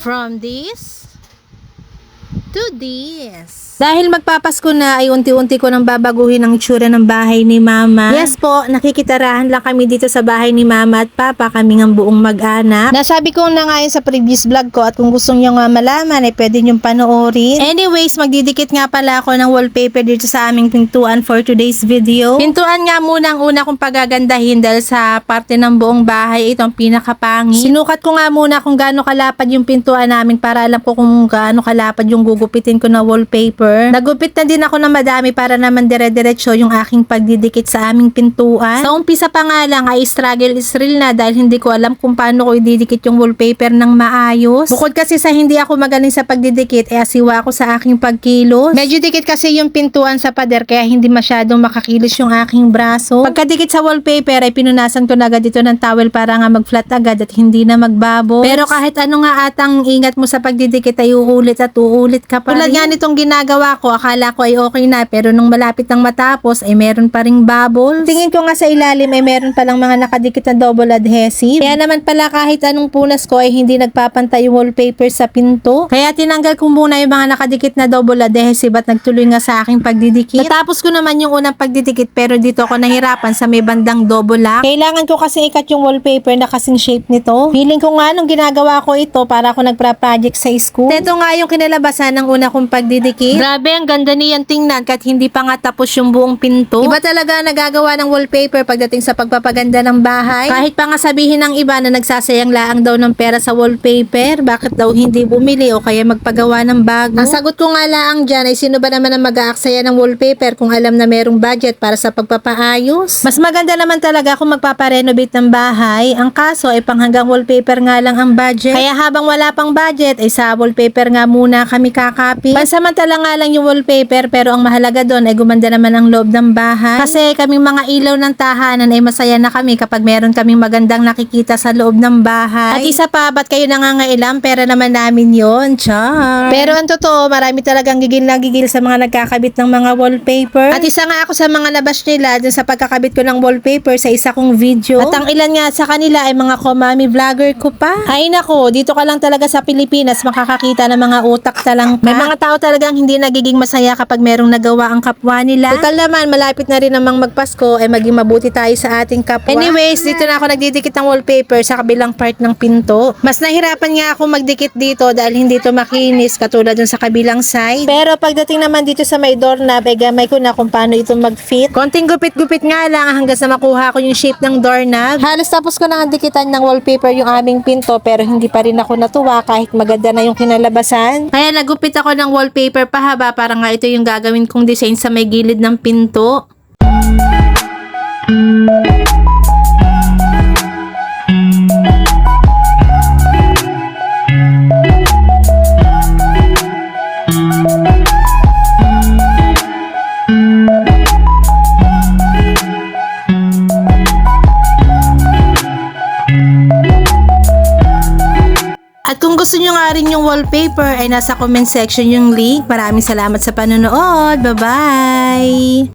From this to this. Dahil magpapasko na ay unti-unti ko nang babaguhin ang itsura ng bahay ni Mama. Yes po, nakikitarahan lang kami dito sa bahay ni Mama at Papa, kami ng buong mag-anak. Nasabi ko na nga yun sa previous vlog ko at kung gusto nyo nga malaman ay pwede nyo panoorin. Anyways, magdidikit nga pala ako ng wallpaper dito sa aming pintuan for today's video. Pintuan nga muna ang una kong pagagandahin dahil sa parte ng buong bahay itong pinakapangit. Sinukat ko nga muna kung gaano kalapad yung pintuan namin para alam ko kung gaano kalapad yung gugupitin ko na wallpaper. Nagupit na din ako na madami para naman dire-diretso yung aking pagdidikit sa aming pintuan. Sa umpisa pa nga lang ay struggle is real na dahil hindi ko alam kung paano ko ididikit yung wallpaper ng maayos. Bukod kasi sa hindi ako magaling sa pagdidikit ay asiwa ako sa aking pagkilos. Medyo dikit kasi yung pintuan sa pader kaya hindi masyadong makakilos yung aking braso. Pagkadikit sa wallpaper ay pinunasan ko na agad dito ng towel para nga mag-flat agad at hindi na magbabos. Pero kahit ano nga atang ingat mo sa pagdidikit ay uulit at uulit ka pa rin. Tulad nga nitong ginagawa ko, akala ko ay okay na pero nung malapit nang matapos ay meron pa ring bubbles. Tingin ko nga sa ilalim ay meron palang mga nakadikit na double adhesive. Kaya naman pala kahit anong punas ko ay hindi nagpapantay yung wallpaper sa pinto. Kaya tinanggal ko muna yung mga nakadikit na double adhesive at nagtuloy nga sa aking pagdidikit. Natapos ko naman yung unang pagdidikit pero dito ako nahirapan sa may bandang double lock. Kailangan ko kasi ikat yung wallpaper na kasing shape nito. Feeling ko nga nung ginagawa ko ito para ako nagpa-project sa school. Ito nga yung kinalabasan ng una kong pagdidikit. Grabe, ang ganda niyan tingnan kahit hindi pa nga tapos yung buong pinto. Iba talaga nagagawa ng wallpaper pagdating sa pagpapaganda ng bahay. Kahit pa nga sabihin ng iba na nagsasayang laang daw ng pera sa wallpaper, bakit daw hindi bumili o kaya magpagawa ng bago? Ang sagot ko nga laang dyan ay sino ba naman ang mag-aaksaya ng wallpaper kung alam na merong budget para sa pagpapaayos? Mas maganda naman talaga kung magpaparenovate ng bahay. Ang kaso ay panghanggang wallpaper nga lang ang budget. Kaya habang wala pang budget ay sa wallpaper nga muna kami kakapit. Pansamantala nga lang yung wallpaper pero ang mahalaga doon ay gumanda naman ang loob ng bahay. Kasi kaming mga ilaw ng tahanan ay masaya na kami kapag meron kaming magandang nakikita sa loob ng bahay. At isa pa, ba't kayo nangangailang? Pera naman namin yon, char. Pero ang totoo, marami talagang gigil na gigil sa mga nagkakabit ng mga wallpaper. At isa nga ako sa mga nabash nila dun sa pagkakabit ko ng wallpaper sa isa kong video. At ang ilan nga sa kanila ay mga komami vlogger ko pa. Ay nako, dito ka lang talaga sa Pilipinas makakakita ng mga utak talang ka. May mga tao talagang hindi nagiging masaya kapag merong nagawa ang kapwa nila. Total naman, malapit na rin namang magpasko ay maging mabuti tayo sa ating kapwa. Anyways, dito na ako nagdidikit ng wallpaper sa kabilang part ng pinto. Mas nahirapan nga ako magdikit dito dahil hindi ito makinis katulad dun sa kabilang side. Pero pagdating naman dito sa may doorknob ay gamay ko na kung paano ito mag-fit. Konting gupit-gupit nga lang hanggang sa makuha ko yung shape ng doorknob. Halos tapos ko na ang dikitan ng wallpaper yung aming pinto pero hindi pa rin ako natuwa kahit maganda na yung kinalabasan. Kaya nagupit ako ng wallpaper pahaba para nga ito yung gagawin kong design sa may gilid ng pinto. At kung gusto nyo nga rin yung wallpaper ay nasa comment section yung link. Maraming salamat sa panonood. Bye-bye!